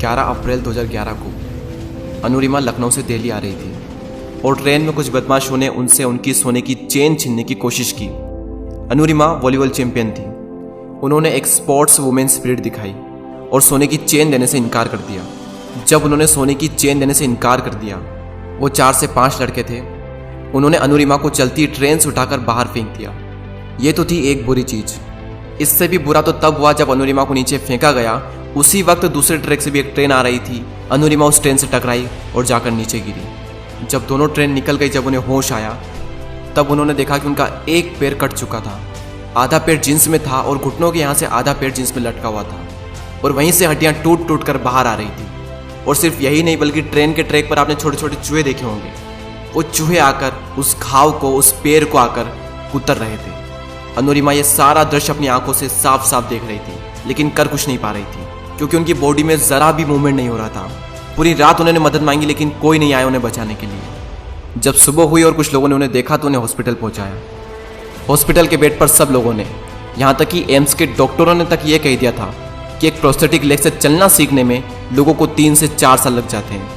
11 अप्रैल 2011 को अनुरिमा लखनऊ से दिल्ली आ रही थी और ट्रेन में कुछ बदमाशों ने उनसे उनकी सोने की चेन छीनने की कोशिश की। अनुरिमा वॉलीबॉल चैंपियन थी। उन्होंने एक स्पोर्ट्स वुमेन स्पिरिट दिखाई और सोने की चेन देने से इनकार कर दिया। जब उन्होंने सोने की चेन देने से इनकार कर दिया, वो 4 से 5 लड़के थे, उन्होंने अनुरिमा को चलती ट्रेन से उठाकर बाहर फेंक दिया। ये तो थी एक बुरी चीज़। इससे भी बुरा तो तब हुआ जब अनुरिमा को नीचे फेंका गया। उसी वक्त दूसरे ट्रैक से भी एक ट्रेन आ रही थी। अनुरिमा उस ट्रेन से टकराई और जाकर नीचे गिरी। जब दोनों ट्रेन निकल गई, जब उन्हें होश आया, तब उन्होंने देखा कि उनका एक पैर कट चुका था। आधा पैर जींस में था और घुटनों के यहाँ से आधा पैर जींस में लटका हुआ था और वहीं से हड्डियाँ टूट टूट कर बाहर आ रही थी। और सिर्फ यही नहीं, बल्कि ट्रेन के ट्रैक पर आपने छोटे छोटे चूहे देखे होंगे। वो चूहे आकर उस घाव को, उस पैर को आकर कुतर रहे थे। अनुरिमा ये सारा दृश्य अपनी आंखों से साफ साफ देख रही थी, लेकिन कर कुछ नहीं पा रही थी क्योंकि उनकी बॉडी में जरा भी मूवमेंट नहीं हो रहा था। पूरी रात उन्होंने मदद मांगी, लेकिन कोई नहीं आया उन्हें बचाने के लिए। जब सुबह हुई और कुछ लोगों ने उन्हें देखा तो उन्हें हॉस्पिटल पहुंचाया। हॉस्पिटल के बेड पर सब लोगों ने, यहाँ तक कि एम्स के डॉक्टरों ने तक ये कह दिया था कि एक प्रोस्थेटिक लेग से चलना सीखने में लोगों को 3 से 4 साल लग जाते हैं।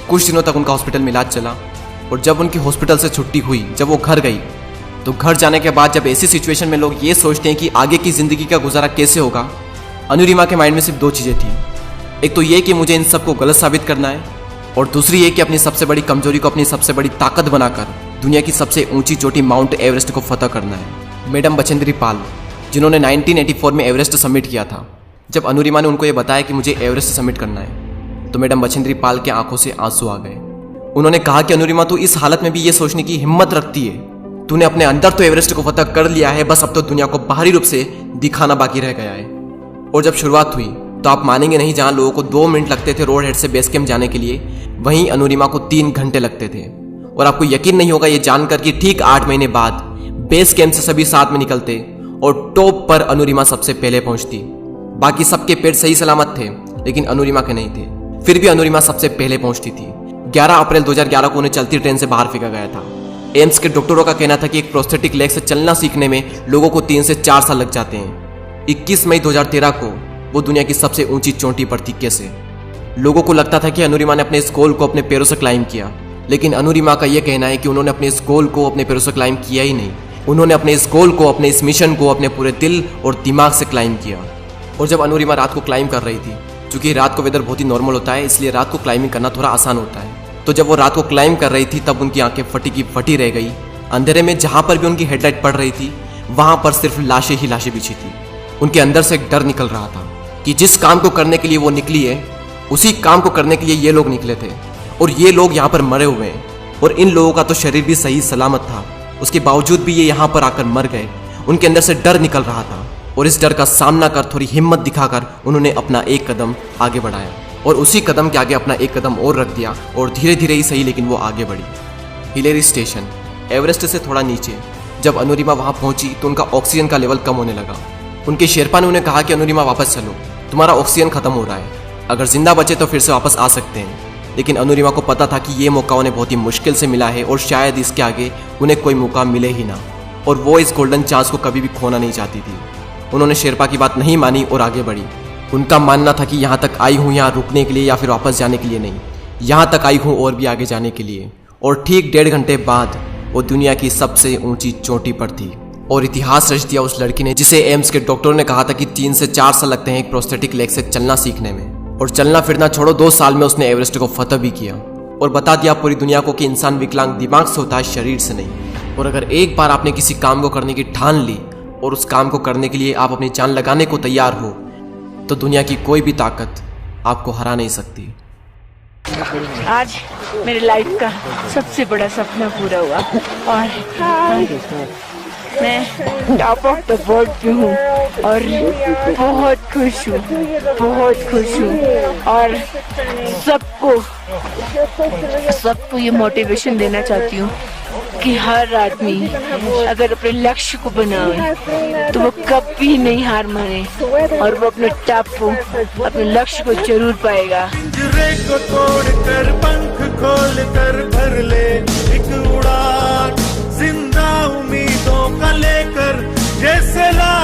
कुछ दिनों तक उनका हॉस्पिटल में इलाज चला और जब उनकी हॉस्पिटल से छुट्टी हुई, जब वो घर गई, तो घर जाने के बाद जब ऐसी सिचुएशन में लोग ये सोचते हैं कि आगे की ज़िंदगी का गुजारा कैसे होगा, अनुरिमा के माइंड में सिर्फ 2 चीज़ें थी। एक तो ये कि मुझे इन सबको गलत साबित करना है, और दूसरी ये कि अपनी सबसे बड़ी कमजोरी को अपनी सबसे बड़ी ताकत बनाकर दुनिया की सबसे ऊंची चोटी माउंट एवरेस्ट को फतह करना है। मैडम बछेंद्री पाल, जिन्होंने 1984 में एवरेस्ट सबमिट किया था, जब अनुरिमा ने उनको ये बताया कि मुझे एवरेस्ट सबमिट करना है, तो मैडम बछेंद्री पाल के आंखों से आंसू आ गए। उन्होंने कहा कि अनुरिमा, तू इस हालत में भी ये सोचने की हिम्मत रखती है। तूने अपने अंदर तो एवरेस्ट को फतह कर लिया है, बस अब तो दुनिया को बाहरी रूप से दिखाना बाकी रह गया है। और जब शुरुआत हुई तो आप मानेंगे नहीं, जहां लोगों को 2 मिनट लगते थे रोड हेड से बेस कैंप जाने के लिए, वहीं अनुरिमा को 3 घंटे लगते थे। और आपको यकीन नहीं होगा ये जानकर कि ठीक 8 महीने बाद बेस कैंप से सभी साथ में निकलते और टॉप पर अनुरिमा सबसे पहले पहुंचती। बाकी सबके पेट सही सलामत थे, लेकिन अनुरिमा के नहीं थे। फिर भी अनुरिमा सबसे पहले पहुंचती थी। 11 अप्रैल 2011 को उन्हें चलती ट्रेन से बाहर फेंका गया था। एम्स के डॉक्टरों का कहना था कि एक प्रोस्थेटिक लेग से चलना सीखने में लोगों को 3 से 4 साल लग जाते हैं। 21 मई 2013 को वो दुनिया की सबसे ऊंची चोटी पर थी। कैसे? लोगों को लगता था कि अनुरिमा ने अपने इस गोल को अपने पैरों से क्लाइम किया, लेकिन अनुरिमा का यह कहना है कि उन्होंने अपने इस गोल को अपने पैरों से क्लाइम किया ही नहीं। उन्होंने अपने इस गोल को, अपने इस मिशन को अपने पूरे दिल और दिमाग से क्लाइम किया। और जब अनुरिमा रात को क्लाइम कर रही थी, क्योंकि रात को वेदर बहुत ही नॉर्मल होता है, इसलिए रात को क्लाइंबिंग करना थोड़ा आसान होता है, तो जब वो रात को क्लाइंब कर रही थी तब उनकी आंखें फटी की फटी रह गई। अंधेरे में जहां पर भी उनकी हेडलाइट पड़ रही थी, वहां पर सिर्फ लाशें ही लाशें बिछी थी। उनके अंदर से एक डर निकल रहा था कि जिस काम को करने के लिए वो निकली है, उसी काम को करने के लिए ये लोग निकले थे और ये लोग यहाँ पर मरे हुए हैं। और इन लोगों का तो शरीर भी सही सलामत था, उसके बावजूद भी ये यहाँ पर आकर मर गए। उनके अंदर से डर निकल रहा था और इस डर का सामना कर, थोड़ी हिम्मत दिखाकर उन्होंने अपना एक कदम आगे बढ़ाया और उसी कदम के आगे अपना एक कदम और रख दिया और धीरे धीरे ही सही, लेकिन वो आगे बढ़ी। हिलेरी स्टेशन, एवरेस्ट से थोड़ा नीचे। जब अनुरिमा वहां पहुंची तो उनका ऑक्सीजन का लेवल कम होने लगा। उनके शेरपा ने उन्हें कहा कि अनुरिमा वापस चलो, तुम्हारा ऑक्सीजन खत्म हो रहा है, अगर जिंदा बचे तो फिर से वापस आ सकते हैं। लेकिन अनुरिमा को पता था कि ये मौका उन्हें बहुत ही मुश्किल से मिला है और शायद इसके आगे उन्हें कोई मौका मिले ही ना, और वो इस गोल्डन चांस को कभी भी खोना नहीं चाहती थी। उन्होंने शेरपा की बात नहीं मानी और आगे बढ़ी। उनका मानना था कि यहाँ तक आई हूँ यहाँ रुकने के लिए या फिर वापस जाने के लिए नहीं, यहाँ तक आई हूँ और भी आगे जाने के लिए। और ठीक 1.5 घंटे बाद वो दुनिया की सबसे ऊंची चोटी पर थी और इतिहास रच दिया उस लड़की ने, जिसे एम्स के डॉक्टरों ने कहा था कि 3 से 4 साल लगते हैं एक प्रोस्थेटिक लेग से चलना सीखने में। और चलना फिरना छोड़ो, 2 साल में उसने एवरेस्ट को फतह भी किया और बता दिया पूरी दुनिया को कि इंसान विकलांग दिमाग से होता है, शरीर से नहीं। और अगर एक बार आपने किसी काम को करने की ठान ली और उस काम को करने के लिए आप अपनी जान लगाने को तैयार हो, तो दुनिया की कोई भी ताकत आपको हरा नहीं सकती। आज मेरी लाइफ का सबसे बड़ा सपना पूरा हुआ और मैं टॉप ऑफ द वर्ल्ड पे हूँ और बहुत खुश हूँ, बहुत खुश हूँ। और सबको ये मोटिवेशन देना चाहती हूँ कि हर आदमी अगर अपने लक्ष्य को बनाए तो वो कभी नहीं हार माने और वो अपने टॉप को, अपने लक्ष्य को जरूर पाएगा। पिंजरे को तोड़कर पंख खोलकर भर ले एक उड़ान, जिंदा उम्मीदों का लेकर जैसे ला